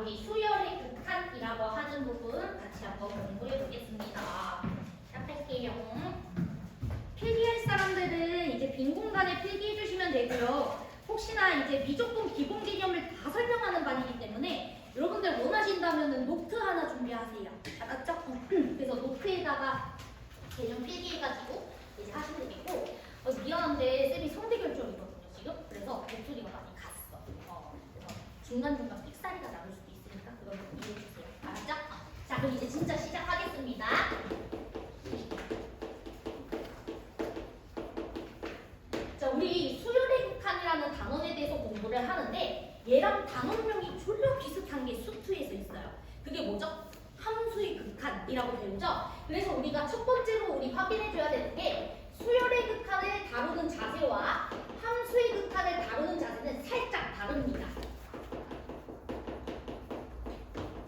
우리 수열의 극한이라고 하는 부분 같이 한번 공부해 보겠습니다. 시작할게요. 필기할 사람들은 이제 빈 공간에 필기해 주시면 되고요. 혹시나 이제 미적분 기본 개념을 다 설명하는 반이기 때문에 여러분들 원하신다면 노트 하나 준비하세요. 알았죠? 그래서 노트에다가 개념 필기해가지고 이제 하시면 되겠고, 미안한데 쌤이 성대 결절이거든요 지금. 그래서 목소리가 많이 갔어. 그래서 중간중간 삑사리가 나올 수도 있으니까 그걸 좀 이해해주세요. 알았죠? 자, 그럼 이제 진짜 시작하겠습니다. 자, 우리 수열의 극한이라는 단원에 대해서 공부를 하는데 얘랑 단원명이 졸라 비슷한 게 수투에서 있어요. 그게 뭐죠? 함수의 극한이라고 배우죠? 그래서 우리가 첫 번째로 우리 확인해줘야 되는 게 수열의 극한을 다루는 자세와 함수의 극한을 다루는 자세는 살짝 다릅니다.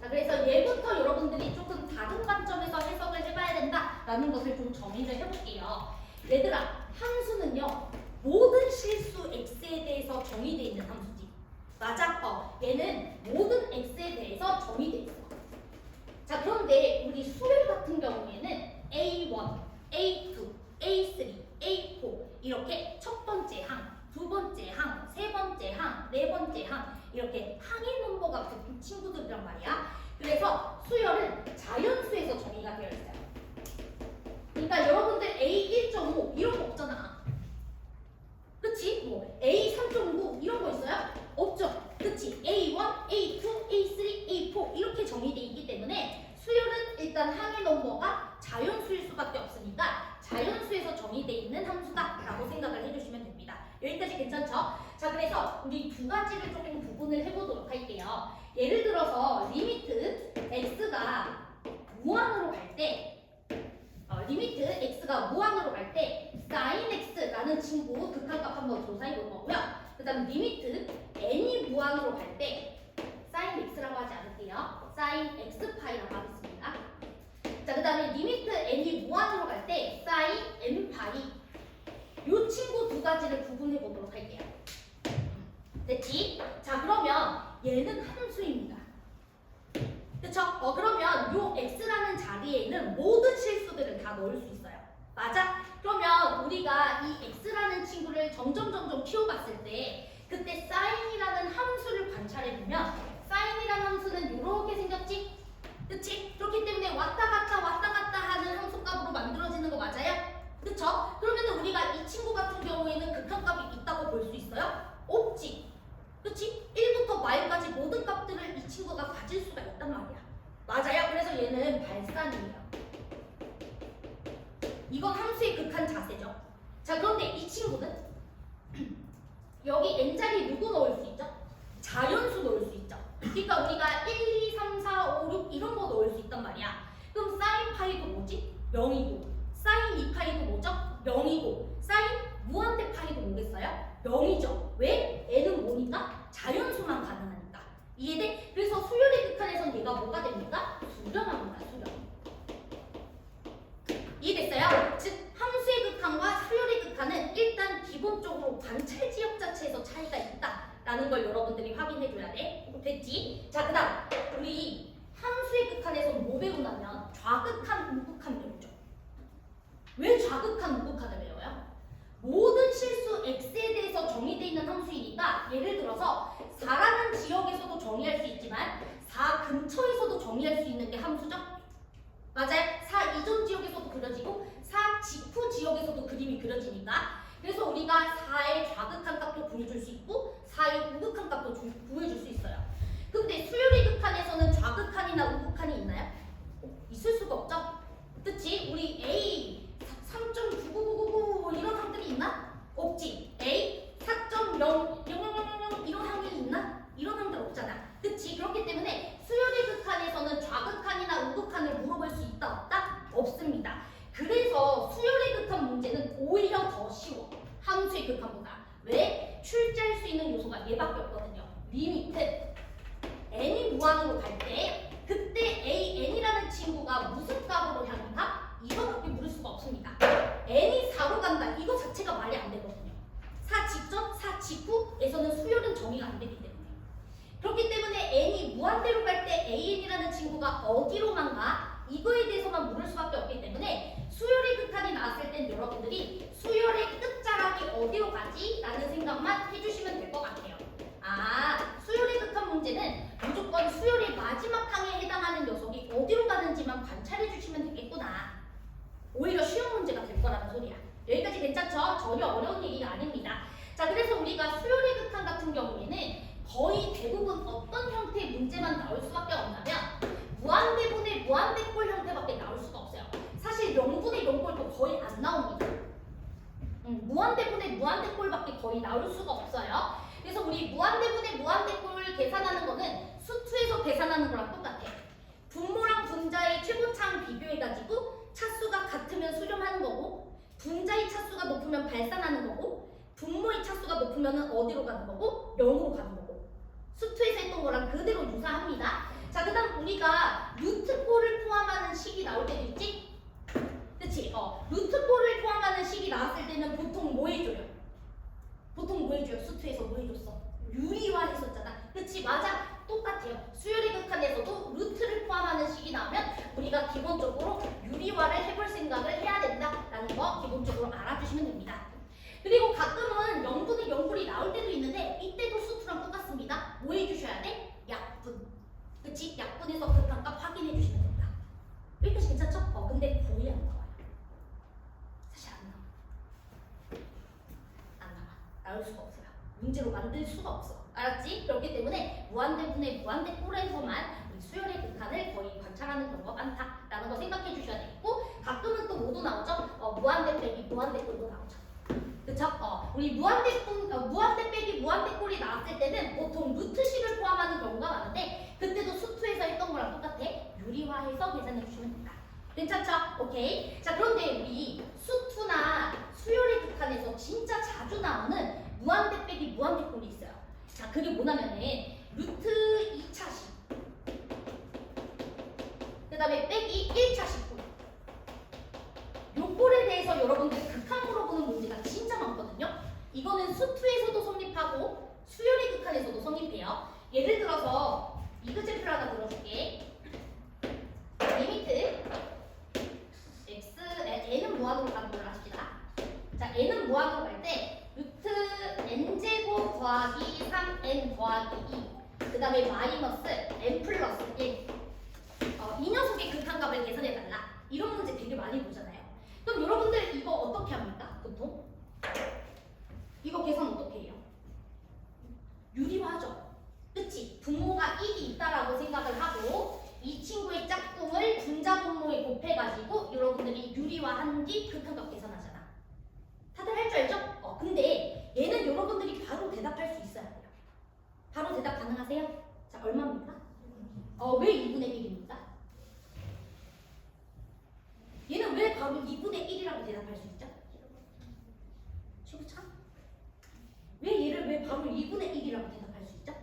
자, 그래서 얘부터 여러분들이 조금 다른 관점에서 해석을 해봐야 된다라는 것을 좀 정의를 해볼게요. 얘들아, 함수는요 모든 실수 x에 대해서 정의되어 있는 함수지. 맞아? 얘는 모든 x에 대해서 정의되어 있어. 자, 그런데 우리 수열 같은 경우에는 A1, A2, A3, A4 이렇게 첫 번째 항, 두 번째 항, 세 번째 항, 네 번째 항 이렇게 항의 넘버가 붙은 친구들이란 말이야. 그래서 수열은 자연수에서 정의가 되어 있어요. 그러니까 여러분들 A1.5 이런 거 없잖아. 그치? 뭐 A 3.9 이런 거 있어요? 없죠? 그치? A1, A2, A3, A4 이렇게 정의되어 있기 때문에 수열은 일단 항의 넘버가 자연수일 수밖에 없으니까 자연수에서 정의되어 있는 함수다라고 생각을 해주시면 됩니다. 여기까지 괜찮죠? 자, 그래서 우리 두 가지를 조금 구분을 해보도록 할게요. 예를 들어서 리미트 x가 무한으로 갈 때 리미트 x가 무한으로 갈 때 sin x라는 친구 극한값 한번 조사해 볼 거고요. 그 다음 리미트 n이 무한으로 갈 때 sin x라고 하지 않을게요. sin x파이라고 하겠습니다. 자, 그 다음에 리미트 n이 무한으로 갈 때 sin n파이 이 친구 두 가지를 구분해 보도록 할게요. 됐지? 자, 그러면 얘는 함수입니다. 그쵸? 그러면 요 x라는 자리에는 모든 실수들을 다 넣을 수 있어요. 맞아? 그러면 우리가 이 x라는 친구를 점점 키워갔을 때 그때 sine이라는 함수를 관찰해보면 sine이라는 함수는 이렇게 생겼지? 그치? 그렇기 때문에 왔다 갔다 하는 함수값으로 만들어지는 거 맞아요? 그쵸? 그러면 우리가 이 친구 같은 경우에는 극한값이 있다고 볼 수 있어요? 없지? 그치? 1부터 말까지 모든 값들을 이 친구가 가질 수가 있단 말이야. 맞아요? 그래서 얘는 발산이에요. 이건 함수의 극한 자세죠. 자, 그런데 이 친구는 여기 n자리 누구 넣을 수 있죠? 자연수 넣을 수 있죠. 그러니까 우리가 1, 2, 3, 4, 5, 6 이런 거 넣을 수 있단 말이야. 그럼 sin 파이도 뭐지? 0이고 sin 2파이도 뭐죠? 0이고 sin 무한대 파이도 뭐겠어요? 0이죠. 왜? n은 뭐니까? 자연수만 가능하니까. 이해돼? 그래서 수열의 극한에선 얘가 뭐가 됩니까? 수렴합니다. 수렴. 이해됐어요? 즉 함수의 극한과 수열의 극한은 일단 기본적으로 관찰 지역 자체에서 차이가 있다라는 걸 여러분들이 확인해줘야 돼. 됐지? 자, 그 다음 우리 함수의 극한에서 뭐 배운다면 좌극한, 우극한 배우죠. 왜 좌극한, 우극한을 배워요? 모든 실수 x에 대해서 정의되어 있는 함수이니까 예를 들어서 4라는 지역에서도 정의할 수 있지만 4 근처에서도 정의할 수 있는 게 함수죠? 맞아요? 4 이전 지역에서도 그려지고 4 직후 지역에서도 그림이 그려지니까 그래서 우리가 4의 좌극한 값도 구해줄 수 있고 4의 우극한 값도 구해줄 수 있어요. 근데 수열의 극한에서는 좌극한이나 우극한이 있나요? 있을 수가 없죠? 그치? 우리 A 3.999999 뭐 이런 항들이 있나? 없지. A 4.00000 이런 항이 있나? 이런 항들 없잖아. 그치? 그렇기 때문에 수열의 극한에서는 좌극한이나 우극한을 물어볼 수 있다 없다? 없습니다. 그래서 수열의 극한 문제는 오히려 더 쉬워. 함수의 극한보다. 왜? 출제할 수 있는 요소가 얘밖에 없거든요. 리미트 n이 무한으로 갈 때 그때 an이라는 친구가 무슨 값으로 향한다? 이거밖에 물을 수가 없습니다. n이 4로 간다. 이거 자체가 말이 안 되거든요. 4 직전, 4 직후에서는 수열은 정의가 안 되기 때문에. 그렇기 때문에 n이 무한대로 갈 때 AN이라는 친구가 어디로만 가? 이거에 대해서만 물을 수밖에 없기 때문에 수열의 극한이 나왔을 땐 여러분들이 수열의 끝자락이 어디로 가지? 라는 생각만 해주시면 될 것 같아요. 아, 수열의 극한 문제는 무조건 수열의 마지막 항에 해당하는 녀석이 어디로 가는지만 관찰해 주시면 되겠구나. 오히려 쉬운 문제가 될 거라는 소리야. 여기까지 괜찮죠? 전혀 어려운 얘기가 아닙니다. 자, 그래서 우리가 수열의 극한 같은 경우에는 거의 대부분 어떤 형태의 문제만 나올 수밖에 없냐면 무한대분의 무한대꼴 형태밖에 나올 수가 없어요. 사실 0분의 0꼴도 거의 안 나옵니다. 무한대분의 무한대꼴밖에 거의 나올 수가 없어요. 그래서 우리 무한대분의 무한대꼴 계산하는 거는 수투에서 계산하는 거랑 똑같아. 분모랑 분자의 최고차항 비교해가지고 차수가 같으면 수렴하는 거고, 분자의 차수가 높으면 발산하는 거고, 분모의 차수가 높으면 어디로 가는 거고? 0으로 가는 거고. 수투에서 했던 거랑 그대로 유사합니다. 자, 그 다음 우리가 루트꼴을 포함하는 식이 나올 때도 있지? 그치? 루트꼴을 포함하는 식이 나왔을 때는 보통 뭐 해줘요? 보통 뭐 해줘요? 수투에서 뭐 해줬어? 유리화 했었잖아. 그치? 맞아. 똑같아요. 수열의 극한에서도 루트를 포함하는 식이 나오면 우리가 기본적으로 유리화를 해볼 생각을 해야 된다라는 거 기본적으로 알아주시면 됩니다. 그리고 가끔은 0분의 0꼴이 나올 때도 있는데 이때도 수투랑 똑같습니다. 뭐 해주셔야 돼? 약분. 그치? 약분해서 극한값 확인해 주시면 됩니다. 여기까지 괜찮죠? 근데 거의 안 나와요. 사실 안 나와. 안 나와. 나올 수가 없어요. 문제로 만들 수가 없어. 알았지? 그렇기 때문에 무한대분의 무한대꼴에서만 우리 수열의 극한을 거의 관찰하는 경우가 많다라는 거 생각해 주셔야 되고, 가끔은 또 뭐도 나오죠? 무한대 빼기 무한대꼴도 나오죠. 그쵸? 우리 무한대 빼기 무한대꼴이 나왔을 때는 보통 루트식을 포함하는 경우가 많은데 그때도 수투에서 했던 거랑 똑같아. 유리화해서 계산해 주시면 된다. 괜찮죠? 오케이. 자, 그런데 우리 수투나 수열의 극한에서 진짜 자주 나오는 무한대 빼기 무한대꼴이 있어요. 자, 그게 뭐냐면은 루트 2차식, 그 다음에 빼기 1차식 꼴. 요 꼴에 대해서 여러분들 극한 물어보는 문제가 진짜 많거든요. 이거는 수투에서도 성립하고 수열의 극한에서도 성립해요. 예를 들어서 이그제플 하나 들어줄게. 리미트 x, n은 무한으로 가는 걸로 합시다. 자, n은 무한으로 갈 때 루트 n제곱 더하기 3n 더하기 2, 그 다음에 마이너스 n 플러스 1. 이 녀석의 극한값을 계산해달라. 이런 문제 되게 많이 보잖아요. 그럼 여러분들 이거 어떻게 합니까? 보통? 이거 계산 어떻게 해요? 유리화하죠? 그치? 분모가 1이 있다라고 생각을 하고 이 친구의 짝꿍을 분자 분모에 곱해가지고 여러분들이 유리화한 뒤 극한값 계산하잖아. 다들 할 줄 알죠? 근데 얘는 여러분들이 바로 대답할 수 있어야 돼요. 바로 대답 가능하세요? 자, 얼마입니까? 왜 2분의 1입니까? 얘는 왜 바로 2분의 1이라고 대답할 수 있죠? 최고차? 왜 바로 2분의 1이라고 대답할 수 있죠?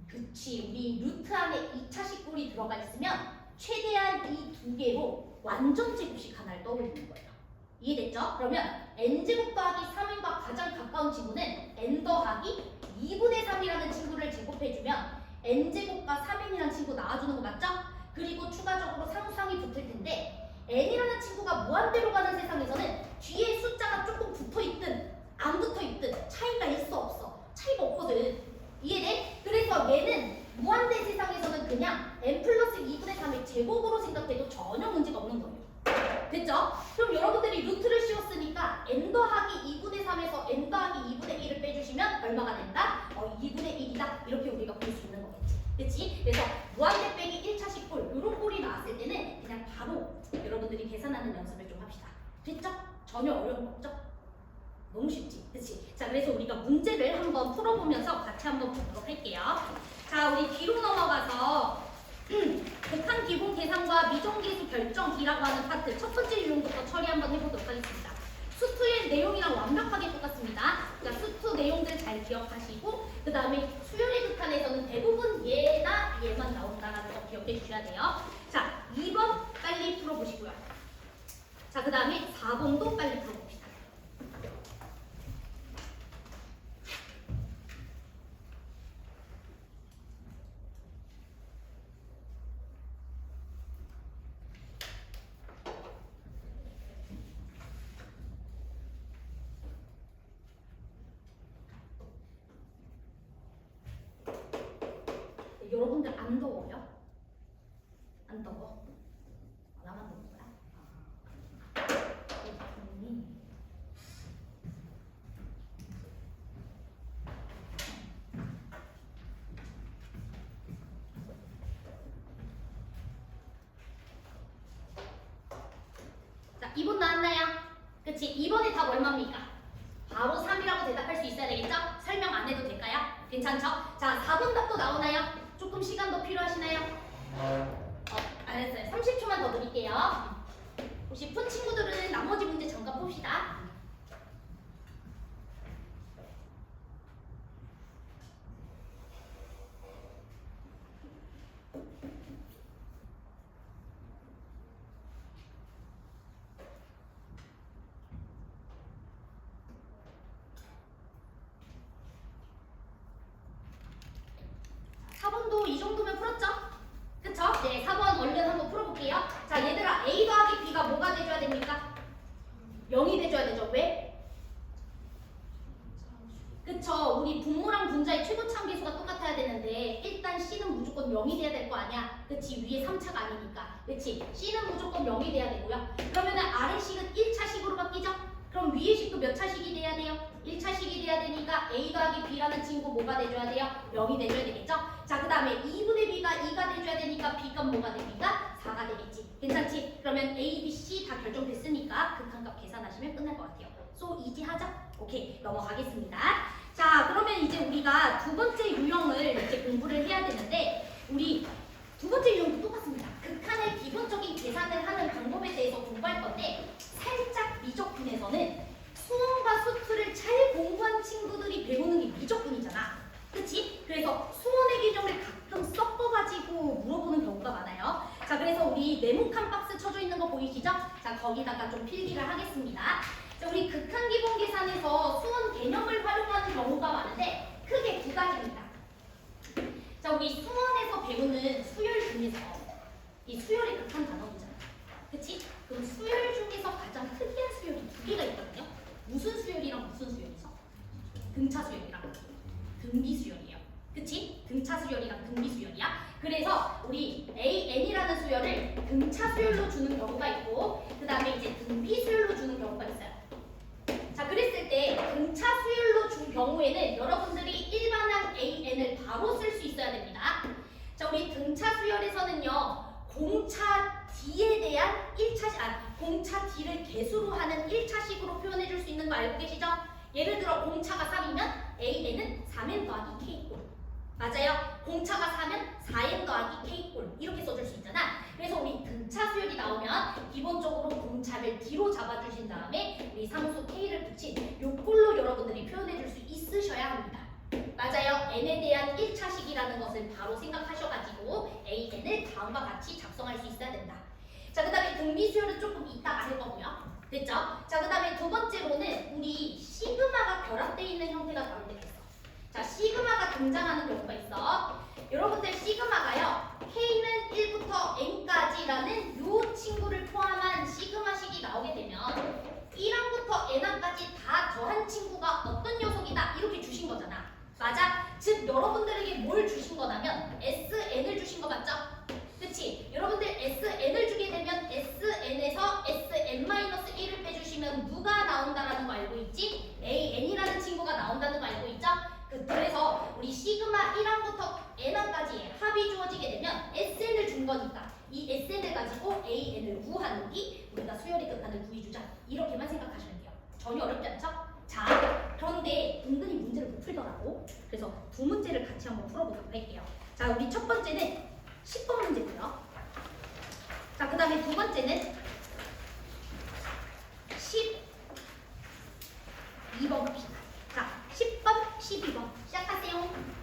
그치, 우리 루트 안에 2차식 꼴이 들어가 있으면 최대한 이 두 개로 완전 제곱식 하나를 떠올리는 거예요. 이해됐죠? 그러면 n제곱 더하기 3n과 가장 가까운 친구는 n 더하기 2분의 3이라는 친구를 제곱해주면 n제곱과 3n이라는 친구 나와주는 거 맞죠? 그리고 추가적으로 상수항이 붙을 텐데 n이라는 친구가 무한대로 가는 세상에서는 뒤에 숫자가 조금 붙어있든 안 붙어있든 차이가 있어 없어? 차이가 없거든. 이해돼? 그래서 얘는 무한대 세상에서는 그냥 n 플러스 2분의 3의 제곱으로 생각해도 전혀 문제가 없는 거예요. 됐죠? 그럼 여러분들이 루트를 씌웠으니까 n 더하기 2분의 3에서 n 더하기 2분의 1을 빼주시면 얼마가 된다? 2분의 1이다. 이렇게 우리가 볼 수 있는 거겠지. 그치? 그래서 무한대 빼기 1차식 꼴, 이런 꼴이 나왔을 때는 그냥 바로 여러분들이 계산하는 연습을 좀 합시다. 됐죠? 전혀 어려운 거 없죠? 너무 쉽지? 그치? 자, 그래서 우리가 문제를 한번 풀어보면서 같이 한번 보도록 할게요. 자, 우리 뒤로 넘어가서 극한 기본 계산과 미정계수 결정이라고 하는 파트 첫 번째 유형부터 처리 한번 해보도록 하겠습니다. 수투의 내용이랑 완벽하게 똑같습니다. 자, 수투 내용들 잘 기억하시고 그 다음에 수열의 극한에서는 대부분 얘나 얘만 나온다는 거 기억해 주셔야 돼요. 자, 2번 빨리 풀어보시고요. 자, 그 다음에 4번도 빨리 풀어봅시다. 여러분들 안 더워요? 안 더워? 나만 더운 거야? 자, 2번 나왔나요? 그치? 2번의 답 얼마입니까? 바로 3이라고 대답할 수 있어야 되겠죠? 설명 안 해도 될까요? 괜찮죠? 자, 4번 답도 나오나요? 조금 시간 더 필요하시나요? 알았어요. 30초만 더 드릴게요. 혹시 푼 친구들은 나머지 문제 잠깐 봅시다. 이 정도면 풀었죠? 그쵸? 네, 4번 얼른 한번 풀어볼게요. 자, 얘들아, A 더하기 B가 뭐가 돼줘야 됩니까? 0이 돼줘야 되죠. 왜? 그쵸? 우리 분모랑 분자의 최고차함 계수가 똑같아야 되는데 일단 C는 무조건 0이 돼야 될 거 아니야? 그치? 위에 3차가 아니니까. 그치? C는 무조건 0이 돼야 되고요. 그러면은 아래 식은 1차식으로 바뀌죠? 그럼 위에 식도 몇 차식이 돼야 돼요? 1차식이 돼야 되니까 A 더하기 B라는 친구 뭐가 돼줘야 돼요? 0이 돼줘야 되겠죠? 자, 그 다음에 2분의 B가 2가 돼줘야 되니까 B값 뭐가 됩니까? 4가 되겠지. 괜찮지? 그러면 A, B, C 다 결정됐으니까 극한값 계산하시면 끝날 것 같아요. So 이지하죠? 오케이, 넘어가겠습니다. 자, 그러면 이제 우리가 두 번째 유형을 이제 공부를 해야 되는데 우리 두 번째 유형도 똑같습니다. 극한의 기본적인 계산을 하는 방법에 대해서 공부할 건데 살짝 미적분에서는 수원과 수투를 잘 공부한 친구들이 배우는 게 미적분이잖아. 그치? 그래서 수원의 개념을 가끔 섞어가지고 물어보는 경우가 많아요. 자, 그래서 우리 네모칸 박스 쳐져 있는 거 보이시죠? 자, 거기다가 좀 필기를 하겠습니다. 자, 우리 극한 기본 계산에서 수원 개념을 활용하는 경우가 많은데 크게 두 가지입니다. 자, 우리 수원에서 배우는 수열 중에서 이 수열이 극한 단어이잖아. 그치? 그럼 수열 중에서 가장 특이한 수열이 두 개가 있거든요. 무슨 수열이랑 무슨 수열이죠? 등차 수열이랑 등비 수열이에요. 그치? 등차 수열이랑 등비 수열이야. 그래서 우리 AN이라는 수열을 등차 수열로 주는 경우가 있고 그 다음에 이제 등비 수열로 주는 경우가 있어요. 자, 그랬을 때 등차 수열로 준 경우에는 여러분들이 일반항 AN을 바로 쓸 수 있어야 됩니다. 자, 우리 등차 수열에서는요. 공차 D에 대한 공차 D를 개수로 하는 1차식으로 표현해 줄 수 있는 거 알고 계시죠? 예를 들어 공차가 3이면 AN은 3n 더하기 K꼴. 맞아요. 공차가 4면 4n 더하기 K꼴. 이렇게 써줄 수 있잖아. 그래서 우리 등차 수열이 나오면 기본적으로 공차를 D로 잡아주신 다음에 우리 상수 K를 붙인 요 꼴로 여러분들이 표현해 줄 수 있으셔야 합니다. 맞아요. n에 대한 1차식이라는 것을 바로 생각하셔가지고 AN을 다음과 같이 작성할 수 있어야 된다. 자, 그 다음에 등비 수열은 조금 이따가 할 거고요. 됐죠? 자, 그 다음에 두 번째로는 우리 시그마가 결합되어 있는 형태가 다룰 때가 있어. 자, 시그마가 등장하는 경우가 있어. 여러분들 시그마가요. K는 1부터 N까지라는 요 친구를 포함한 시그마식이 나오게 되면 1항부터 N항까지 다 더한 친구가 어떤 녀석이다 이렇게 주신 거잖아. 맞아? 즉 여러분들에게 뭘 주신 거냐면 SN을 주신 거 맞죠? 그치? 여러분들 SN을 주게 되면 SN에서 SN-1을 빼주시면 누가 나온다라는 거 알고 있지? AN이라는 친구가 나온다는 거 알고 있죠? 그래서 우리 시그마 1항부터 N항까지 합이 주어지게 되면 SN을 준 거니까 이 SN을 가지고 AN을 구하는 게 우리가 수열의 극한을 구해주자 이렇게만 생각하시면 돼요. 전혀 어렵지 않죠? 자, 그런데 은근히 문제를 못 풀더라고. 그래서 두 문제를 같이 한번 풀어보도록 할게요. 자, 우리 첫 번째는 10번 문제고요. 자, 그 다음에 두 번째는 12번 봅시다. 자, 10번, 12번 시작하세요.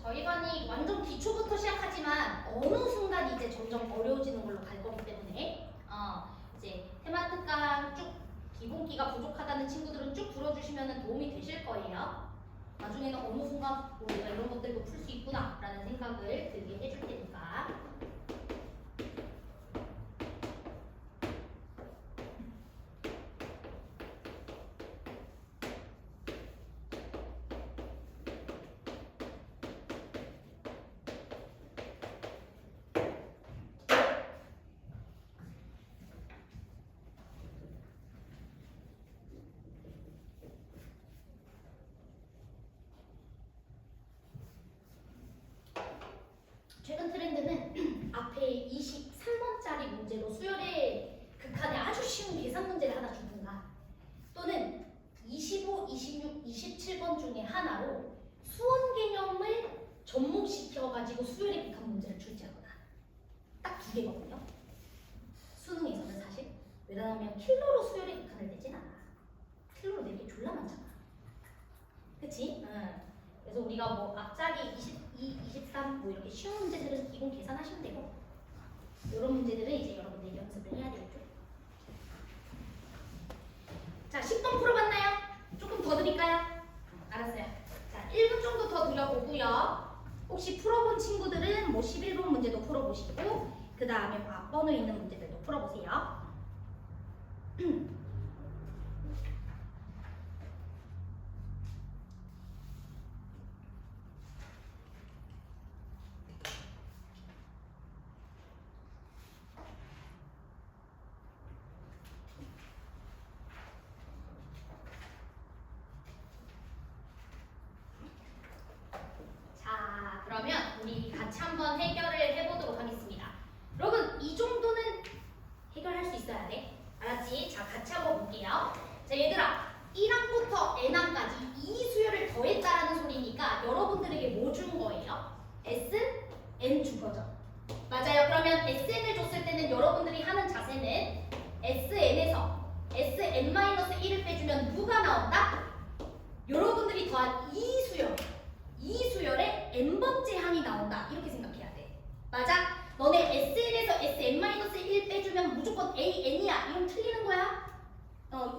저희 반이 완전 기초부터 시작하지만 어느 순간 이제 점점 어려워지는 걸로 갈 거기 때문에 이제 테마 특강 쭉 기본기가 부족하다는 친구들은 쭉 들어주시면 도움이 되실 거예요. 나중에는 어느 순간 우리가 이런 것들도 풀 수 있구나 라는 생각을 들게 해줄 테니까. 최근 트렌드는 앞에 23번짜리 문제로 수열의 극한의 아주 쉬운 계산 문제를 하나 주든가, 또는 25, 26, 27번 중에 하나로 수원 개념을 접목시켜가지고 수열의 극한 문제를 출제하거나. 딱 두 개거든요. 수능에서는 사실. 왜냐하면 킬러로 수열의 극한을 내진 않아. 킬러로 내기 졸라 많잖아. 그치? 그래서 우리가 뭐 앞자리 22, 23 뭐 이렇게 쉬운 문제들은 기본 계산하시면 되고, 이런 문제들은 이제 여러분들이 연습을 해야 되겠죠. 자, 10번 풀어봤나요? 조금 더 드릴까요? 알았어요. 자, 1분 정도 더 드려보고요. 혹시 풀어본 친구들은 뭐 11번 문제도 풀어보시고, 그 다음에 앞번호 있는 문제들도 풀어보세요. 그러면 우리 같이 한번 해결을 해보도록 하겠습니다. 여러분, 이 정도는 해결할 수 있어야 돼. 알았지? 자, 같이 한번 볼게요. 자, 얘들아, 1항부터 n항까지 이 수열을 더했다라는 소리니까 여러분들에게 뭐 준 거예요? S, N 준 거죠. 맞아요. 그러면 SN을 줬을 때는 여러분들이 하는 자세는 SN에서 SN-1을 빼주면 누가 나온다? 여러분들이 더한 이 수열의 n번째 항이 나온다. 이렇게 생각해야 돼. 맞아? 너네 SN에서 SN-1 빼주면 무조건 AN이야. 이건 틀리는 거야.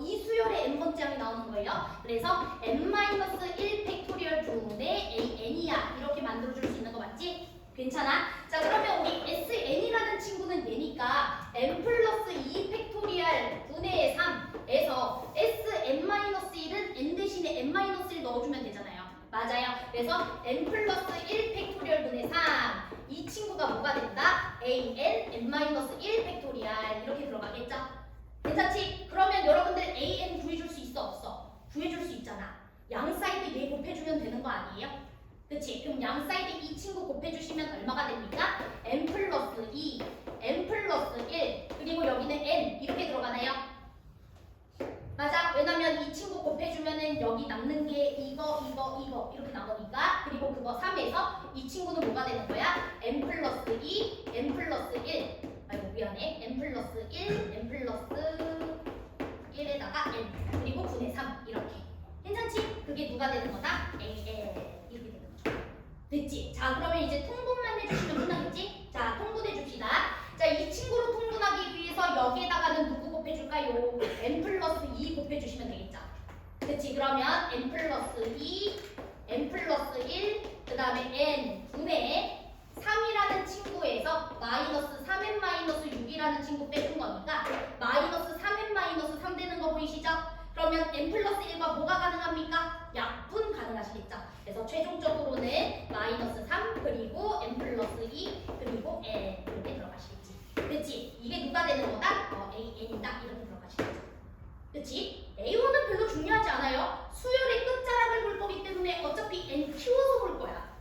이 수열의 n번째 항이 나오는 거예요. 그래서 n-1 팩토리얼 분의 AN이야. 이렇게 만들어줄 수 있는 거 맞지? 괜찮아? 자, 그러면 우리 SN이라는 친구는 얘니까 n 플러스 2 팩토리얼 분의 3에서 SN-1은 n 대신에 n-1 넣어주면 되잖아요. 맞아요. 그래서 n 플러스 1 팩토리얼 분의 3. 이 친구가 뭐가 된다? an n-1 팩토리얼 이렇게 들어가겠죠? 괜찮지? 그러면 여러분들 an 구해줄 수 있어 없어? 구해줄 수 있잖아. 양 사이드 얘 곱해주면 되는 거 아니에요? 그치? 그럼 양 사이드 이 친구 곱해주시면 얼마가 됩니까? n 플러스 2, n 플러스 1, 그리고 여기는 n 이렇게 들어가나요? 맞아. 왜냐면 이 친구 곱해주면은 여기 남는 게 이거 이렇게 나오니까. 그리고 그거 3에서 이 친구는 뭐가 되는 거야? n 플러스 2, n 플러스 1. 아이고 미안해. n 플러스 1, n 플러스 1에다가 n 그리고 분의 3 이렇게. 괜찮지? 그게 누가 되는 거다? a 이렇게 되는 거죠. 됐지? 자, 그러면 이제 통분만 해주시면 끝나겠지? 자, 통분해줍시다. 자, 이 친구로 통분하기 위해서 여기에다가는 누구 곱해줄까요? n 플러스 2 곱해주시면 되겠죠? 그치? 그러면 n 플러스 2, n 플러스 1, 그 다음에 n 분의 3이라는 친구에서 마이너스 3n 마이너스 6이라는 친구 빼준 거니까 마이너스 3n 마이너스 3 되는 거 보이시죠? 그러면 n 플러스 1과 뭐가 가능합니까? 약분 가능하시겠죠? 그래서 최종적으로는 마이너스 3 그리고 n 플러스 2 그리고 n 이렇게 들어가시겠지. 그치? 이게 누가 되는 거다? AN이다. 이렇게 들어가시겠죠. 그치? A1은 별로 중요하지 않아요. 수열의 끝자락을 볼 거기 때문에 어차피 n 키워서 볼 거야.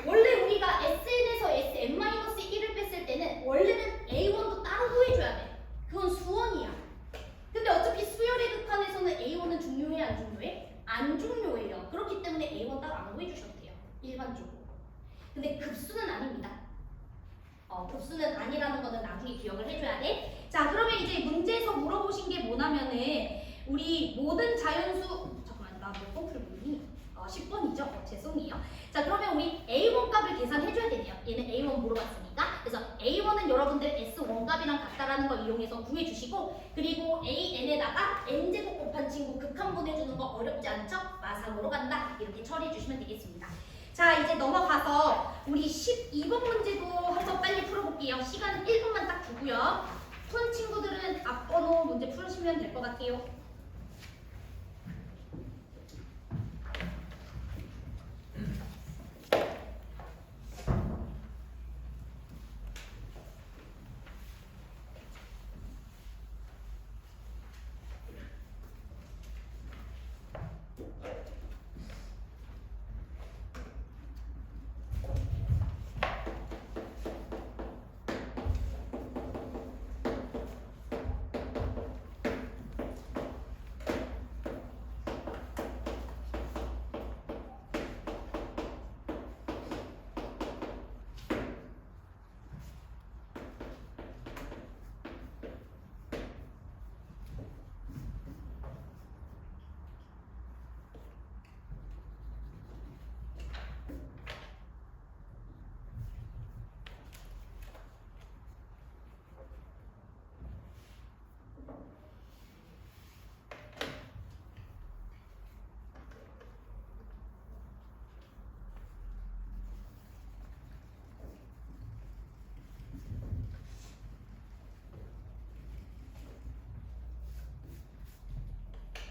원래 우리가 SN에서 SN-1을 뺐을 때는 원래는 A1도 따로 구해줘야 돼. 그건 수원이야. 근데 어차피 수열의 극한에서는 A1은 중요해 안 중요해? 안 중요해요. 그렇기 때문에 A1 따로 안 구해주셔도 돼요. 일반적으로. 근데 급수는 아닙니다. 급수는 아니라는 거는 나중에 기억을 해줘야 돼. 자, 그러면 이제 문제에서 물어보신 게 뭐냐면은 우리 모든 자연수 잠깐만 나 몇 번 풀고 있니? 10번이죠? 죄송해요. 자, 그러면 우리 A1 값을 계산해줘야 되네요. 얘는 A1 물어봤으니까. 그래서 A1은 여러분들 S1 값이랑 같다라는 걸 이용해서 구해주시고, 그리고 AN에다가 N 극한 보내주는 거 어렵지 않죠? 마상으로 간다. 이렇게 처리해 주시면 되겠습니다. 자, 이제 넘어가서 우리 12번 문제도 한번 빨리 풀어볼게요. 시간은 1분만 딱 두고요. 푼 친구들은 앞번호 문제 풀으시면 될 것 같아요.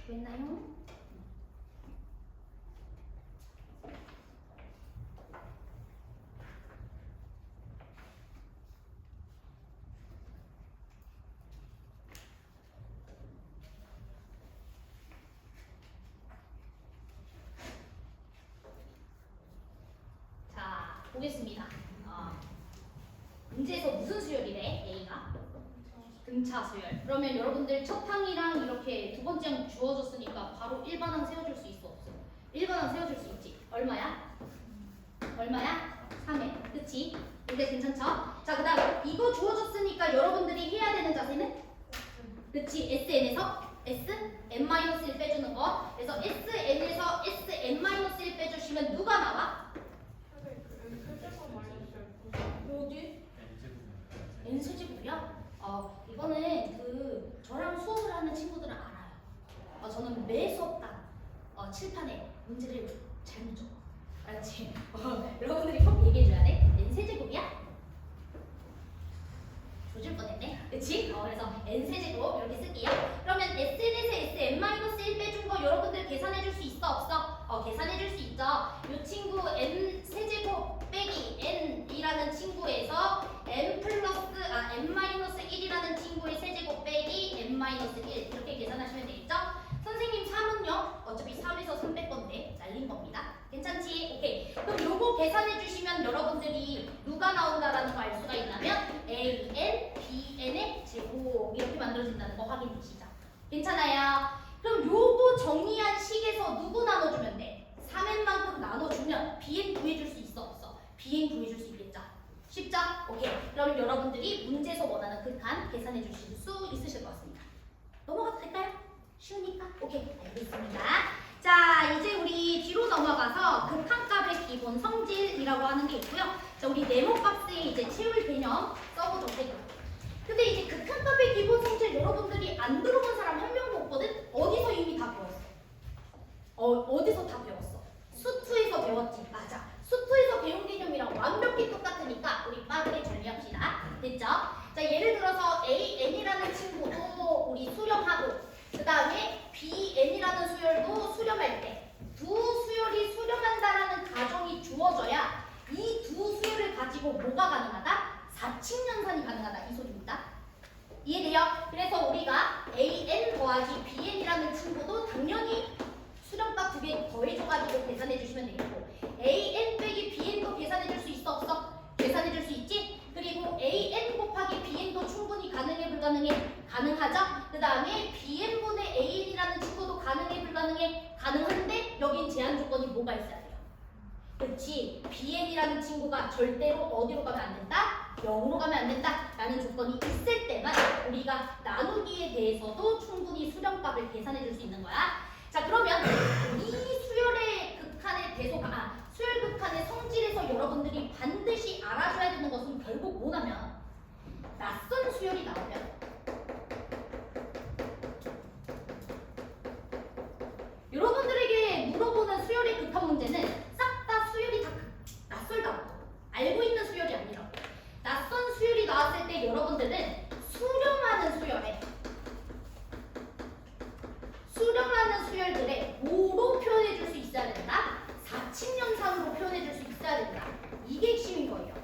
됐나요? 자, 보겠습니다. 문제에서 무슨 수열이래? A가? 등차 수열. 그러면 여러분들 첫 항이랑 이렇게 두 번째 항 주어졌으니까 바로 일반항 세워줄 수 있어 없어? 일반항 세워줄 수 있지. 얼마야? 얼마야? 3회. 그치? 이제 괜찮죠? 자, 그 다음 이거 주어졌으니까 여러분들이 해야 되는 자세는? 그치? SN에서 SN-1 빼주는 거. 그래서 SN에서 SN-1 빼주시면 누가 나와? 어디? N세제곱이야? 이거는 저랑 수업을 하는 친구들은 알아요. 저는 매 수업당 칠판에 문제를 잘 묻죠. 알았지? 여러분들이 꼭 얘기해줘야 돼. N세제곱이야? 조질 뻔했네. 그치? 그래서 N세제곱 이렇게 쓸게요. 그러면 SN에서 SN-1 빼준 거 여러분들 계산해줄 수 있어 없어? 계산해줄 수 있죠. 이 친구 N세제곱 빼기 N이라는 친구에서 N-1이라는 친구의 세제곱 빼기 N-1 이렇게 계산하시면 되겠죠? 선생님 3은요? 어차피 3에서 300 건데 날린 겁니다. 괜찮지? 오케이. 그럼 요거 계산해 주시면 여러분들이 누가 나온다라는 거 알 수가 있다면 AN, BN의 제곱 이렇게 만들어진다는 거 확인해 주시죠. 괜찮아요? 그럼 요거 정리한 식에서 누구 나눠주면 돼? 3n만큼 나눠주면 BN 구해줄 수 있어 없어? BN 구해줄 수 있겠죠? 쉽죠? 오케이. 그럼 여러분들이 문제에서 원하는 극한 계산해 주실 수 있으실 것 같습니다. 넘어가도 될까요? 쉬우니까? 오케이. 알겠습니다. 자, 이제 우리 뒤로 넘어가서 극한값의 기본 성질이라고 하는 게 있고요. 자, 우리 네모 박스에 이제 채울 개념 써보도록 할게요. 근데 이제 극한값의 기본 성질 여러분들이 안 들어본 사람 한 명도 없거든? 어디서 이미 다 배웠어? 어디서 다 배웠어? 수투에서 배웠지. 맞아. 수투에서 배운 개념이랑 완벽히 똑같으니까 우리 빠르게 정리합시다. 됐죠? 자, 예를 들어서 AN이라는 친구도 우리 수렴하고 그 다음에 BN이라는 수열도 수렴할 때 두 수열이 수렴한다라는 가정이 주어져야 이 두 수열을 가지고 뭐가 가능하다? 사칙연산이 가능하다. 이 소리입니다. 이해돼요? 그래서 우리가 AN 더하기 BN이라는 친구도 당연히 수렴값 두 개 더해줘가지고 계산해 주시면 되겠고 AN 빼기 BN도 계산해 줄 수 있어 없어? 계산해 줄 수 있지? 그리고 AN 곱하기 BN도 충분히 가능해 불가능해? 가능하죠? 그 다음에 BN분의 AN이라는 친구도 가능해 불가능해? 가능한데 여긴 제한 조건이 뭐가 있어야 돼요? 그렇지. BN이라는 친구가 절대로 어디로 가면 안 된다? 0으로 가면 안 된다 라는 조건이 있을 때만 우리가 나누기에 대해서도 충분히 수렴값을 계산해 줄 수 있는 거야. 자, 그러면 이 수열의 극한의 수열 극한의 성질에서 여러분들이 반드시 알아줘야 되는 것은 결국 뭐냐면 낯선 수열이 나오면 수열의 극한 문제는 싹 다 수열이 다 낯설다고. 알고 있는 수열이 아니라고. 낯선 수열이 나왔을 때 여러분들은 수렴하는 수열들의 뭐로 표현해줄 수 있어야 된다? 사칙연산으로 표현해줄 수 있어야 된다. 이게 핵심인 거예요.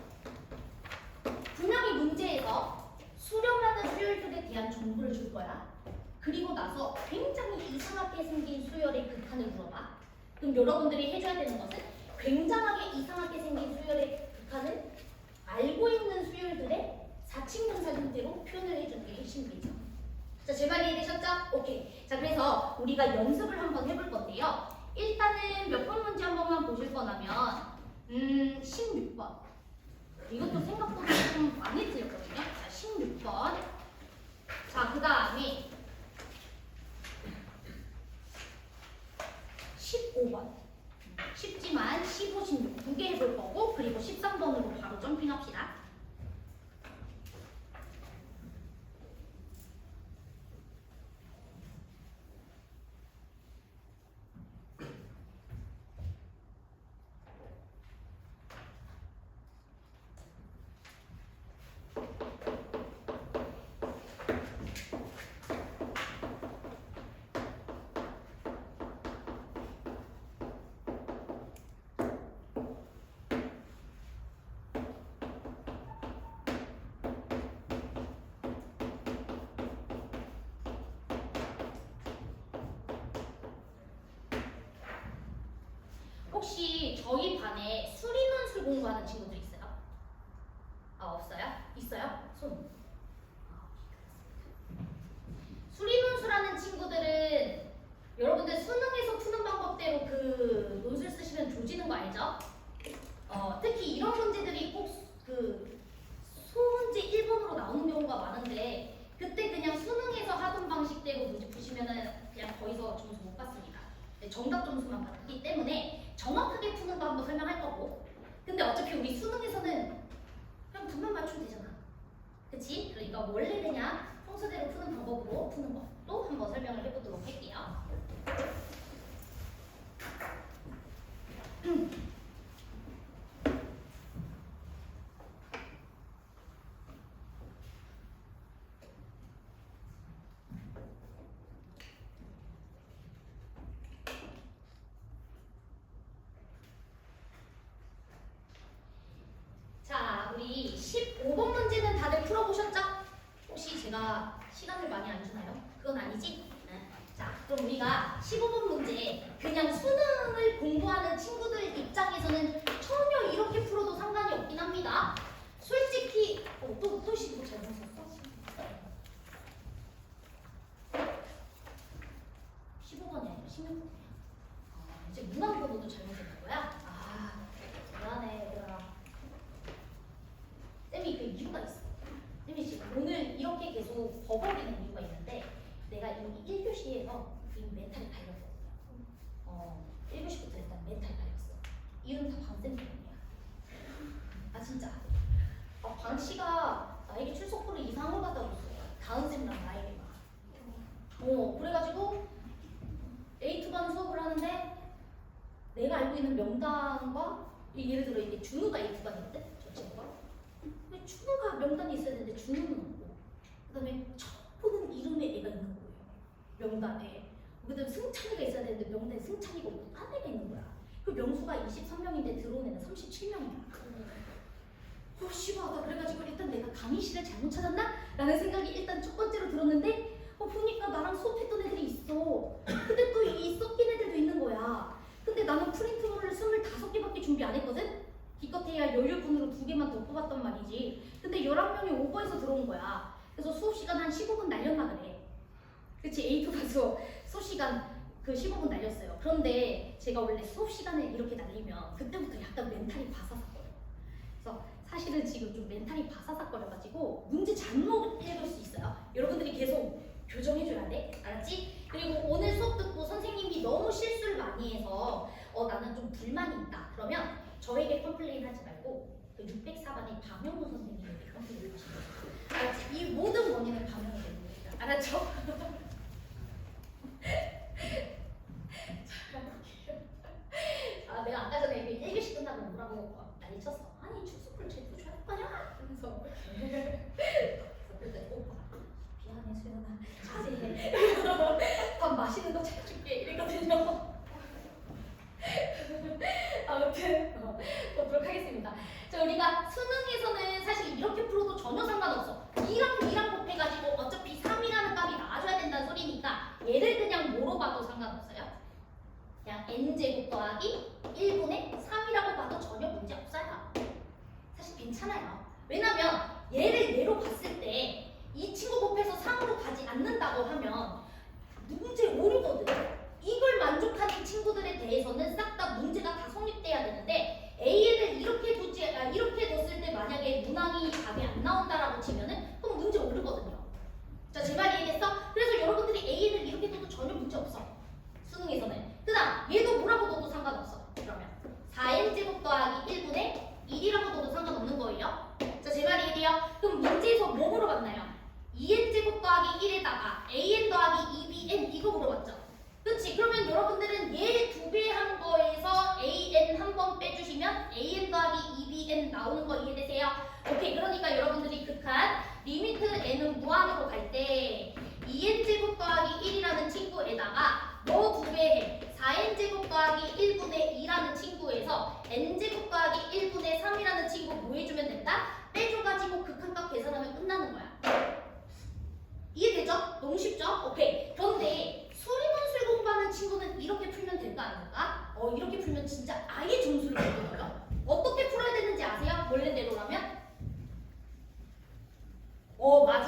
분명히 문제에서 수렴하는 수열들에 대한 정보를 줄 거야. 그리고 나서 굉장히 이상하게 생긴 수열의 극한을 물어봐. 그럼 여러분들이 해줘야 되는 것은 굉장하게 이상하게 생긴 수열의 극한을 알고 있는 수열들의 사칙연산 형태로 표현을 해주는 게 핵심이죠. 자, 제 말 이해되셨죠? 오케이. 자, 그래서 우리가 연습을 한번 해볼 건데요. 일단은 몇 번 문제 한 번만 보실 거라면 16번. 이것도 생각보다 좀 많이 틀렸거든요. 자, 16번. 자, 그 다음에 15번. 쉽지만 15, 16 두 개 해볼 거고, 그리고 13번으로 바로 점핑합시다. 혹시 저희 반에 수리논술 공부하는 친구들 있어요? 아, 없어요? 있어요? 손. 수리논술하는 친구들은 여러분들 수능에서 푸는 방법대로 그 논술 쓰시면 조지는 거 알죠? 특히 이런 문제들이 꼭 그 소문제 1번으로 나오는 경우가 많은데, 그때 그냥 수능에서 하던 방식대로 문제 푸시면은 그냥 거기서 점수 못 받습니다. 정답 점수만 받기 때문에 정확하게 푸는 거 한번 설명할 거고, 근데 어차피 우리 수능에서는 그냥 답만 맞추면 되잖아. 그치? 그러니까 원래 그냥 평소대로 푸는 방법으로 푸는 것도 한번 설명을 해보도록 할게요. 자, 우리 15번 문제는 다들 풀어보셨죠? 혹시 제가 시간을 많이 안 주나요? 그건 아니지? 네. 자, 그럼 우리가 15번 문제, 그냥 수능을 공부하는 친구들 입장에서는 전혀 이렇게 풀어도 상관이 없긴 합니다. 솔직히 또 15 잘못 썼어? 15번이 아니라 16번이야. 이제 문항 번호도 잘못 썼던 거야? 아, 미안해 얘들아. 쌤이 그 이유가 있어. 쌤이 지금 오늘 이렇게 계속 버벅이는 이유가 있는데, 내가 이미 1교시에서 이미 멘탈이 갈렸거든요. 1교시부터 일단 멘탈이 갈렸어. 이유는 다 방쌤 때문이야. 아 진짜. 방씨가 나에게 출석부를 이상한 걸 갖다 줬어요. 다은 쌤이랑 나에게만. 그래가지고 A2반 수업을 하는데, 내가 알고 있는 명단과, 예를 들어 이게 준우가 A2반인데 저 친구가, 근데 준우가 명단이 있어야 되는데 준우는 없고, 그 다음에 처음 보는 이름의 애가 있는 거예요, 명단에. 그 다음에 승찬이가 있어야 되는데 명단에 승찬이가 없고 딴 애가 있는 거야. 그 명수가 23명인데 들어온 애는 37명이야. 씨발하다. 그래가지고 일단 내가 강의실을 잘못 찾았나? 라는 생각이 일단 첫 번째로 들었는데, 보니까 나랑 수업했던 애들이 있어. 근데 또 이 섞인 애들도 있는 거야. 근데 나는 프린트물을 25개밖에 준비 안 했거든? 기껏해야 여유분으로 2개만 더 뽑았단 말이지. 근데 11명이 오버해서 들어온 거야. 그래서 수업시간 한 15분 날렸나 그래. 그치? A2 가서 수업시간 그 15분 날렸어요. 그런데 제가 원래 수업시간에 이렇게 날리면 그때부터 약간 멘탈이 바사삭거려. 그래서 사실은 지금 좀 멘탈이 바사삭거려가지고 문제 잘못 읽을 수 있어요. 여러분들이 계속 교정해줘야 돼. 알았지? 그리고 오늘 수업 듣고 선생님이 너무 실수를 많이 해서 나는 좀 불만이 있다. 그러면 저에게 컴플레인 하지 말고 그 604반의 박명호 선생님에게 컴플레인 하시면 돼요. 알았지? 이 모든 원인은 박명호 때문입니다. 알았죠? 맛있는 거 챙겨줄게 이랬거든요. 아무튼 보도록 하겠습니다. 자, 우리가 수능에서는 사실 이렇게 풀어도 전혀 상관없어. 2랑 곱해가지고 어차피 3이라는 값이 나와줘야 된다는 소리니까 얘를 그냥 뭐로 봐도 상관없어요. 그냥 n제곱 더하기 1분의 3이라고 봐도 전혀 문제 없어요. 사실 괜찮아요. 왜냐면 얘를 얘로 봤을 때 이 친구 곱해서 3으로 가지 않는다고 하면 문제 오류거든. 이걸 만족하는 친구들에 대해서는 싹 다 문제가 다 성립돼야 되는데 AN을 이렇게 뒀을 때 만약에 문항이 답이 안 나온다라고 치면은 그럼 문제 오르거든요. 자, 제 말 이해됐어? 그래서 여러분들이 AN을 이렇게 둬도 전혀 문제 없어. 수능에서는. 그다음 얘도 뭐라고 둬도 상관없어. 그러면 4n제곱 더하기 1분의 1이라고 둬도 상관없는 거예요. 자, 제 말 이해돼요? 그럼 문제에서 뭐 물어봤나요? 2n제곱 더하기 1에다가 an 더하기 2bn 이거 물어봤죠? 그렇지? 그러면 여러분들은 얘 2배 한 거에서 an 한 번 빼주시면 an 더하기 2bn 나오는 거 이해되세요? 오케이. 그러니까 여러분들이 극한 리미트 n은 무한으로 갈 때 2n제곱 더하기 1이라는 친구에다가 뭐 2배 해? 4n제곱 더하기 1분의 2라는 친구에서 n제곱 더하기 1분의 3이라는 친구 뭐 해주면 된다? 빼줘가지고 극한값 계산하면 끝나는 거야. 이해되죠? 너무 쉽죠? 오케이. 그런데 수리논술 공부하는 친구는 이렇게 풀면 될까 아닐까? 이렇게 풀면 진짜 아예 점수를 받거든요. 어떻게 풀어야 되는지 아세요? 원래대로라면?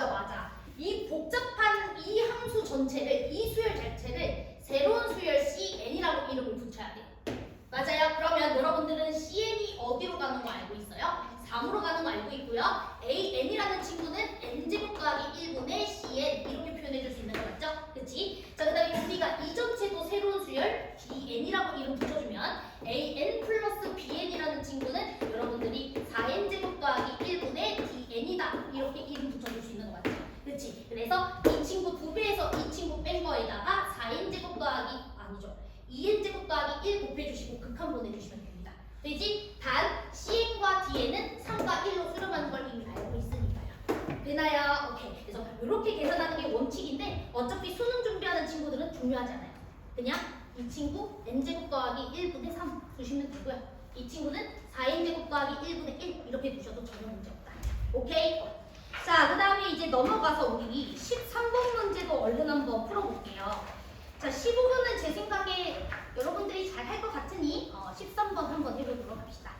맞아. 이 복잡한 이 함수 전체를, 이 수열 자체를 새로운 수열 CN이라고 이름을 붙여야 돼. 맞아요. 그러면 여러분들은 CN이 어디로 가는 거 알고 있어요? 3으로 가는 거 알고 있고요. AN이라는 친구는 n제곱 더하기 1분의 CN 이렇게 표현해 줄 수 있는 거 맞죠? 그치? 자, 그 다음에 우리가 이 전체도 새로운 수열 BN이라고 이름 붙여주면 AN 플러스 BN이라는 친구는 여러분들이 4n제곱 더하기 1분의 DN이다 이렇게 이름 붙여줄 수 있는 거 맞죠? 그치? 그래서 이 친구 2배에서 이 친구 뺀 거에다가 4n제곱 더하기 아니죠. 2n제곱 더하기 1 곱해주시고 극한 보내주시면 됩니다. 되지? 단 CN과 Dn은 3과 1로 수렴하는 걸 이미 알고 있으니까요. 되나요? 오케이. 그래서 이렇게 계산하는 게 원칙인데 어차피 수능 준비하는 친구들은 중요하지 않아요. 그냥 이 친구 n제곱 더하기 1분의 3 두시면 되고요. 이 친구는 4n제곱 더하기 1분의 1 이렇게 두셔도 전혀 문제 없다. 오케이? 자, 그 다음에 이제 넘어가서 우리 13번 문제도 얼른 한번 풀어볼게요. 자, 15번은 제 생각에 여러분들이 잘 할 것 같으니 13번 한번 해보도록 합시다.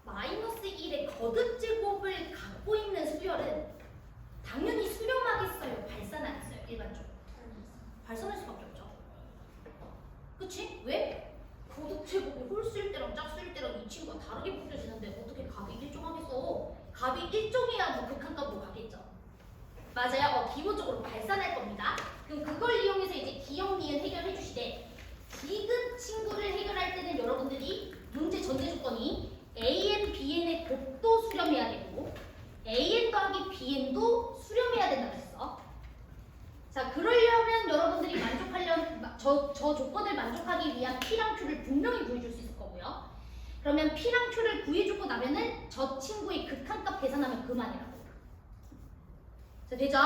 마이너스 1의 거듭제곱을 갖고 있는 수열은 당연히 수렴하겠어요? 발산하겠어요? 일반적으로? 발산할 수밖에 없죠. 그치? 왜? 거듭제곱이 홀수일 때랑 짝수일 때랑 이 친구가 다르게 풀려지는데 어떻게 값이 일정하겠어? 값이 일정해야 뭐 극한값으로 가겠죠. 맞아요. 기본적으로 발산할 겁니다. 그럼 그걸 이용해서 이제 기역, 니은 해결해 주시되 디귿 친구를 해결할 만족하기 위한 P랑 Q를 분명히 구해줄 수 있을 거고요. 그러면 P랑 Q를 구해주고 나면은 저 친구의 극한값 계산하면 그만이라고. 자, 되죠?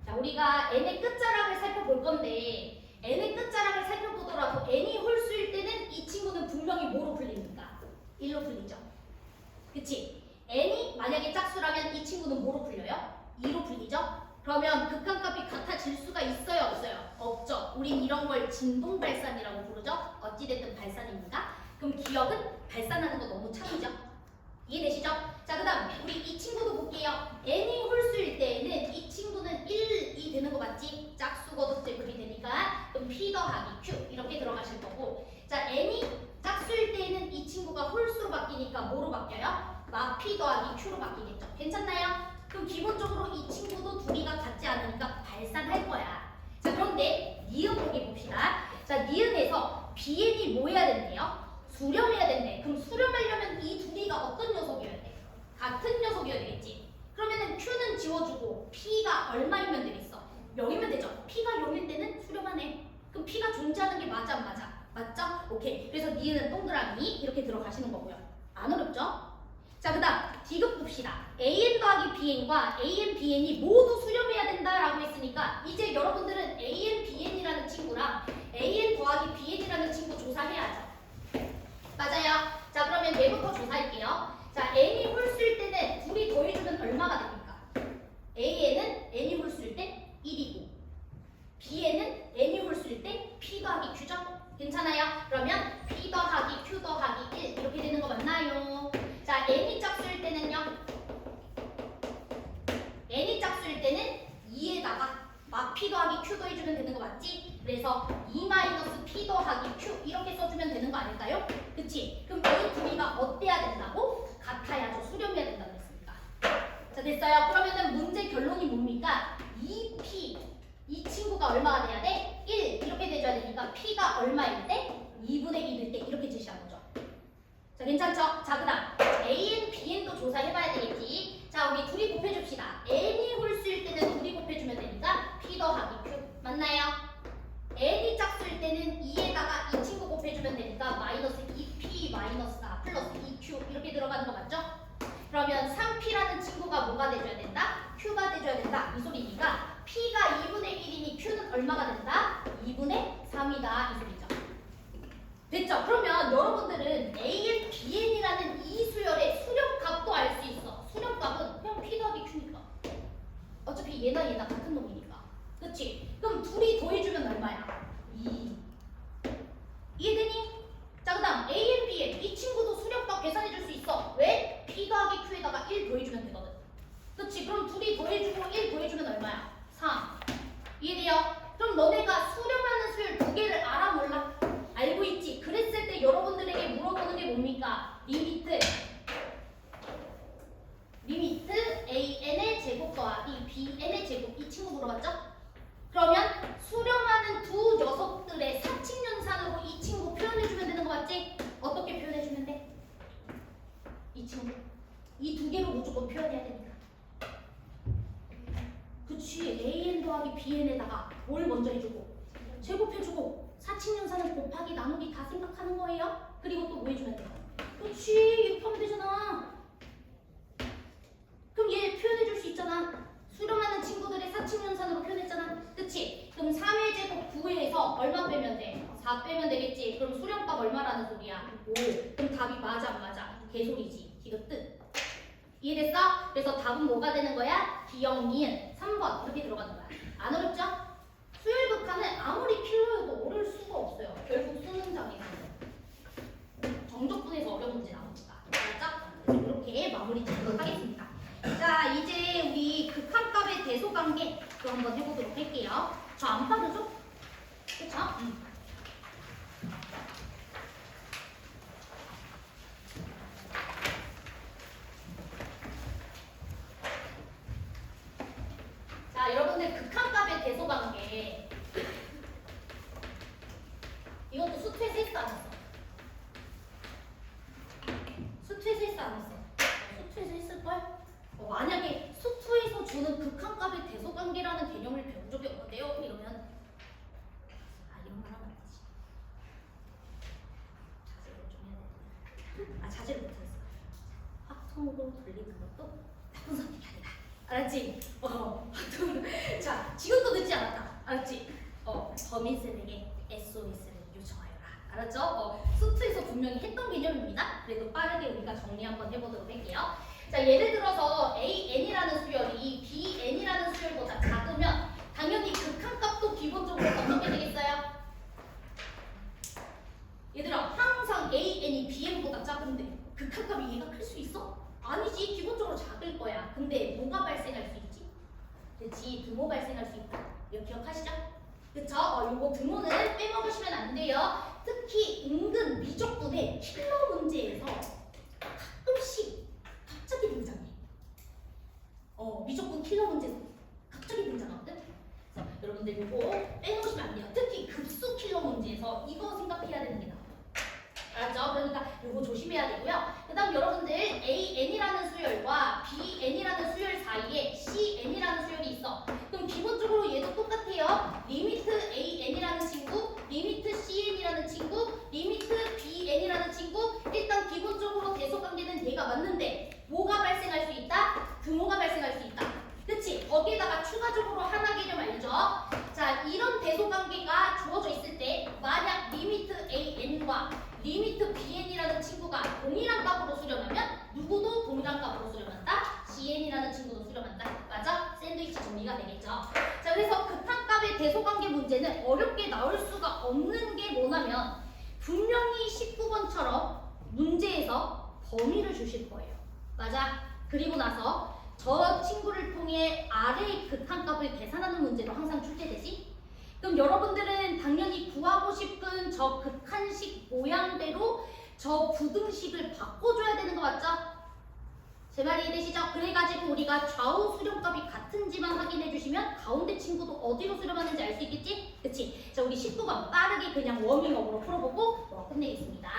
자, 우리가 n의 끝자락을 살펴볼 건데 n의 끝자락을 살펴보더라도 n이 홀수일 때는 이 친구는 분명히 뭐로 풀립니까? 1로 풀리죠. 그치? n이 만약에 짝수라면 이 친구는 뭐로 풀려요? 2로 풀리죠? 그러면 극한값이 같아질 수가 있어요? 없어요? 없죠. 우린 이런 걸 진동 발산이라고 부르죠? 어찌됐든 발산입니다. 그럼 기억은 발산하는 거 너무 참이죠? 이해되시죠? 자, 그 다음 우리 이 친구도 볼게요. n이 홀수일 때에는 이 친구는 1이 되는 거 맞지? 짝수 거듭 제곱이 되니까 그럼 p 더하기 q 이렇게 들어가실 거고, 자, n이 짝수일 때에는 이 친구가 홀수로 바뀌니까 뭐로 바뀌어요? 막 p 더하기 q로 바뀌겠죠. 괜찮나요? 그럼 기본적으로 이 친구도 둘이가 같지 않으니까 발산할 거야. 자, 그런데 니은 보기 봅시다. 자, 니은에서 bn이 뭐 해야 된대요? 수렴해야 된대. 그럼 수렴하려면 이 둘이가 어떤 녀석이어야 돼? 같은 녀석이어야 되겠지. 그러면은 q는 지워주고 p가 얼마이면 되겠어? 0이면 되죠. p가 0일 때는 수렴하네. 그럼 p가 존재하는 게 맞아 안 맞아? 맞죠? 오케이. 그래서 니은은 동그라미 이렇게 들어가시는 거고요. 안 어렵죠? 자, 그 다음 디귿 봅시다. an 더하기 bn과 an, bn이 모두 수렴해야 된다라고 했으니까 이제 여러분들은 an, bn이라는 친구랑 an 더하기 bn이라는 친구 조사해야죠. 맞아요. 자, 그러면 얘부터 조사할게요. 자, n이 홀수일 때는 둘이 더해주면 얼마가 됩니까? an은 n이 홀수일 때 1이고 bn은 n이 홀수일 때 p 더하기 q죠? 괜찮아요? 그러면 p 더하기 q 더하기 1 이렇게 되는 거 맞나요? 자, n이 짝수일 때는요. n이 짝수일 때는 2에다가 막 p 더하기 q 더해주면 되는 거 맞지? 그래서 2 마이너스 p 더하기 q 이렇게 써주면 되는 거 아닐까요? 그치? 그럼 이 둘이가 어때야 된다고? 같아야죠. 수렴해야 된다고 했습니다. 자, 됐어요. 그러면은 문제 결론이 뭡니까? 2p 이 친구가 얼마가 돼야 돼? 1 이렇게 돼줘야 되니까 p가 얼마일 때? 2분의 1일 때 이렇게 제시한 거죠. 자, 괜찮죠? 자, 그 다음 an, bn도 조사해봐야 되겠지. 자, 우리 둘이 곱해줍시다. n이 홀수일 때는 둘이 곱해주면 되니까 p 더하기 q 맞나요? n이 짝수일 때는 2에다가 이 친구 곱해주면 되니까 마이너스 2p 마이너스 4 플러스 2q 이렇게 들어가는 거 맞죠? 그러면 3p라는 친구가 뭐가 돼줘야 된다? q가 돼줘야 된다 이 소리니까 p가 2분의 1이니 q는 얼마가 된다? 2분의 3이다 이 소리죠. 됐죠? 그러면 여러분들은 an, bn이라는 이 수열의 수렴값도 알 수 있어. 수렴값은 그냥 p 더하기 q니까. 어차피 얘나 같은 놈이니까. 그치? 그럼 둘이 더해주면 얼마야? 2. 이해되니? 자, 그 다음 an, bn 이 친구도 수렴값 계산해줄 수 있어. 왜? p 더하기 q에다가 1 더해주면 되거든. 그치? 그럼 둘이 더해주고 1 더해주면 얼마야? 3. 이해돼요? 그럼 너네가 수렴하는 수열 두 개를 알아 몰라? 알고 있지? 그랬을 때 여러분들에게 물어보는 게 뭡니까? 리미트 an의 제곱 더하기 bn의 제곱 이 친구 물어봤죠? 그러면 수렴하는 두 녀석들의 사칙연산으로 이 친구 표현해주면 되는 거 맞지? 어떻게 표현해주면 돼? 이 친구 이 두 개로 무조건 표현해야 되니까. 그치? an 더하기 bn에다가 뭘 먼저 해주고 제곱해주고 사칙연산은 곱하기 나누기 다 생각하는 거예요. 그리고 또 뭐 해주면 돼요? 그치? 이렇게 하면 되잖아. 그럼 얘 표현해줄 수 있잖아. 수렴하는 친구들의 사칙연산으로 표현했잖아. 그치? 그럼 3의 제곱 9에서 얼마 빼면 돼? 4 빼면 되겠지. 그럼 수렴값 얼마라는 소리야? 5. 그럼 답이 맞아 안 맞아? 개소리지. 이거 뜻. 이해됐어? 그래서 답은 뭐가 되는 거야? 기역, 니은 3번 이렇게 들어가는 거야. 안 어렵죠? 수열극한은 아무리 필요해도 어려울 수가 없어요. 결국 수능장에서는 정적분에서 어려운 문제 나오니까. 알았죠? 이렇게 마무리 짓도록 하겠습니다. 자, 이제 우리 극한값의 대소관계 또 한번 해보도록 할게요. 저 안 빠르죠? 그쵸? 자, 여러분들 극한값의 대소관계 수투에서 했어 안 했어? 수투에서 했어 안 했어? 수투에서 했을걸? 만약에 수투에서 주는 극한값의 대소관계라는 개념을 배운 적이 없는데요? 이러면 이런 말 하면 안 되지. 자제를 좀 해야 되는데. 자제를 못했어. 확통으로 돌리는 것도 나쁜 선택이 아니다. 알았지? 확통으로. 자, 지금도 늦지 않았다. 알았지? 범인쌤에게 SOS를 요청하여라. 알았죠? 수트에서 분명히 했던 개념입니다. 그래도 빠르게 우리가 정리 한번 해보도록 할게요. 자, 예를 들어서 AN이라는 수열이 BN이라는 수열보다 작으면 당연히 극한값도 기본적으로 어떻게 되겠어요? 얘들아, 항상 AN이 BN보다 작은데 극한값이 얘가 클 수 있어? 아니지, 기본적으로 작을 거야. 근데 뭐가 발생할 수 있지? 그렇지, 등호 발생할 수 있다. 이거 기억하시죠? 그쵸? 요거 등호는 빼먹으시면 안 돼요. 특히 은근 미적분의 킬러 문제에서 가끔씩 갑자기 등장해. 미적분 킬러 문제에서 갑자기 등장하거든? 그래서 여러분들 요거 빼놓으시면 안 돼요. 특히 급수 킬러 문제에서 이거 생각해야 됩니다. 알았죠? 그러니까 요거 조심해야 되고요. 그 다음 여러분들 AN이라는 수열과 BN이라는 수열 사이에 CN이라는 수열이 있어. 그럼 기본적으로 얘도 똑같아요. 리미트 AN이라는 친구, 리미트 CN이라는 친구, 리미트 BN이라는 친구. 일단 기본적으로 대소관계는 얘가 맞는데 뭐가 발생할 수 있다? 등호가 발생할 수 있다. 그치? 거기에다가 추가적으로 하나 개념 알죠? 자, 이런 대소관계가 주어져 있을 때 만약 리미트 AN과 리미트 BN이라는 친구가 동일한 값으로 수렴하면 누구도 동일한 값으로 수렴한다? CN이라는 친구도 수렴한다. 맞아? 샌드위치 정리가 되겠죠? 자, 그래서 극한값의 대소관계 문제는 어렵게 나올 수가 없는 게 뭐냐면 분명히 19번처럼 문제에서 범위를 주실 거예요. 맞아? 그리고 나서 저 친구를 통해 아래의 극한값을 계산하는 문제도 항상 출제되지? 그럼 여러분들은 당연히 구하고 싶은 저 극한식 모양대로 저 부등식을 바꿔줘야 되는 거 맞죠? 제 말이 이해되시죠? 그래가지고 우리가 좌우 수렴값이 같은지만 확인해 주시면 가운데 친구도 어디로 수렴하는지 알 수 있겠지? 그치? 자, 우리 19번 빠르게 그냥 워밍업으로 풀어보고 끝내겠습니다.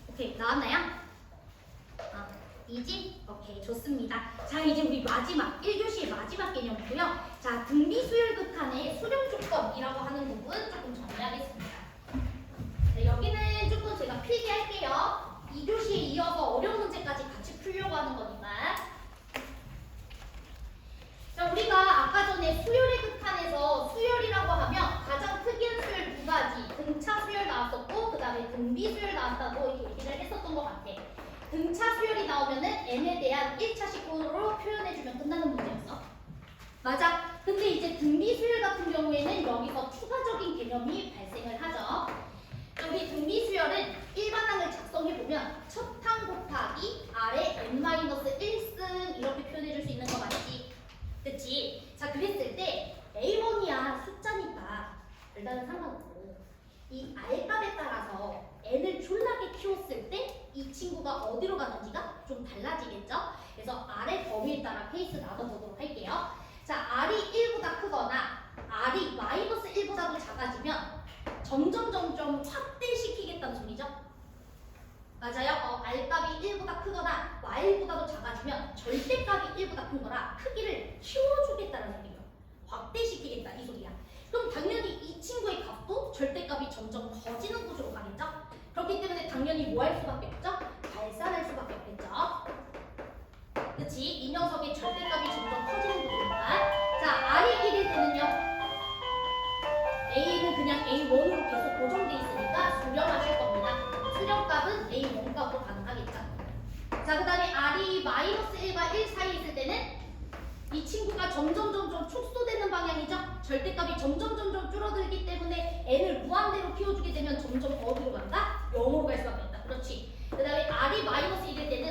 오케이, 나왔나요? 이지? 오케이, 좋습니다. 자, 이제 우리 마지막 1교시의 마지막 개념이고요. 자, 등비수열 극한의 수렴 조건이라고 하는 부분 조금 정리하겠습니다. 네, 여기는 조금 제가 필기할게요. 2교시에 이어서 어려운 문제까지 같이 풀려고 하는 거니까. 자, 우리가 아까 전에 수열의 극한에서 수열이라고 하면 가장 특이한 수열 두 가지, 등차 수열 나왔었고 그 다음에 등비 수열 나왔다고 이렇게 얘기를 했었던 것 같아. 등차 수열이 나오면은 n에 대한 1차식으로 표현해주면 끝나는 문제였어. 맞아. 근데 이제 등비 수열 같은 경우에는 여기서 추가적인 개념이 발생을 하죠. 우리 등비 수열은 일반항을 작성해보면 첫 항 곱하기 아래 n-1승 이렇게 표현해줄 수 있는 거 맞지? 그치? 자, 그랬을 때 A1이야 숫자니까 별다른 상관없고 이 R값에 따라서 n을 졸라게 키웠을 때 이 친구가 어디로 가는지가 좀 달라지겠죠? 그래서 R의 범위에 따라 케이스 나눠보도록 할게요. 자, R이 1보다 크거나 R이 -1보다도 작아지면 점점 확대시키겠다는 소리죠? 맞아요. R값이 1보다 크거나 Y보다도 작아지면 절대값이 1보다 큰 거라 크기를 키워주겠다는 소리예요. 확대시키겠다 이 소리야. 그럼 당연히 이 친구의 값도 절대값이 점점 커지는 곳으로 가겠죠? 그렇기 때문에 당연히 뭐 할 수밖에 없죠? 발산할 수밖에 없겠죠? 그치? 이 녀석의 절대값이 점점 커지는 곳이니까. 자, R이 1일 때는요. A는 그냥 A1으로 계속 고정돼 있으니까 수렴하실 겁니다. 수렴값은 A1 값으로 가능하겠죠. 자, 그 다음에 R이 -1과 1 사이에 있을 때는 이 친구가 점점 축소되는 방향이죠. 절대값이 점점 줄어들기 때문에 n을 무한대로 키워주게 되면 점점 어디로 간다? 0으로 갈 수밖에 없다. 그렇지. 그 다음에 R이 -1일 때는